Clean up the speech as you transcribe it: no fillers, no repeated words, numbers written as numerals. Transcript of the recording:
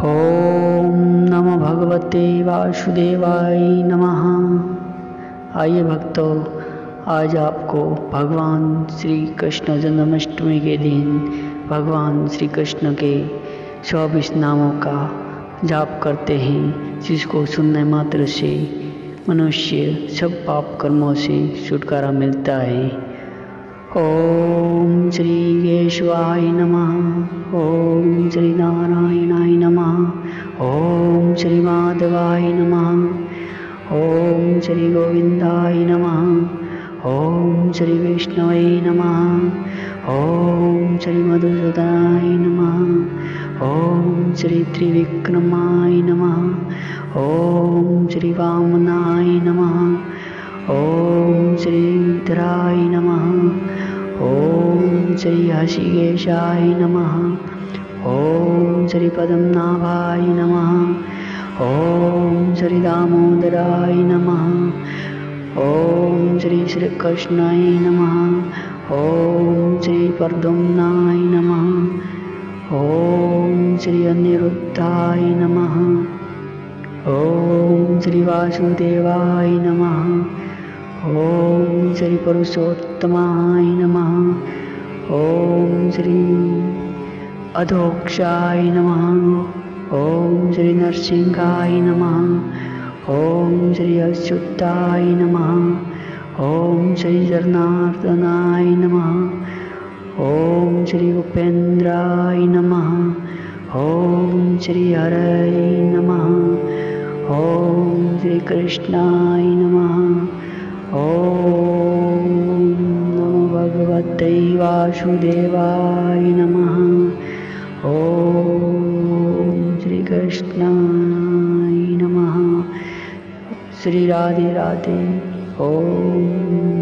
ओम नमो भगवते वासुदेवाय नमः। आइए भक्तों, आज आपको भगवान श्री कृष्ण जन्माष्टमी के दिन भगवान श्री कृष्ण के 24 नामों का जाप करते हैं, जिसको सुनने मात्र से मनुष्य सब पाप कर्मों से छुटकारा मिलता है। ओम श्री केशवाय नमः। ओम श्री नारायणाय नमः। ओम श्री माधवाय नमः। ओम श्री गोविंदाय नमः। ओम श्री विष्णवे नमः। ओम श्री मधुसूदनाय नमः। ओम श्री त्रिविक्रमाय नमः। ओम श्री वामनाय नमः। ओम श्री धराय नमः। ओम श्री हषिकेशाय नमः। ओम श्री पद्मनाभाय नमः। ओम श्री दामोदराय नमः। ओम श्री श्री कृष्णाय नमः। ओम श्री प्रद्युम्नाय नमः। ओम श्री अनिरुद्धाय नमः। ओम श्री वासुदेवाय नमः। ओम श्री पुरुषोत्तमाय नमः। ओम श्री अधोक्षाय नमः। ओम श्री नरसिंहाय नमः। ओम श्री अच्युताय नमः। ओम श्री जनार्दनाय नमः। ओम श्री उपेन्द्राय नमः। ओम श्री हरये नमः। ओम श्री कृष्णाय नमः। ओम नमो भगवते वासुदेवाय नमः। ओम श्री कृष्णाय नमः। श्री राधे राधे। ओम।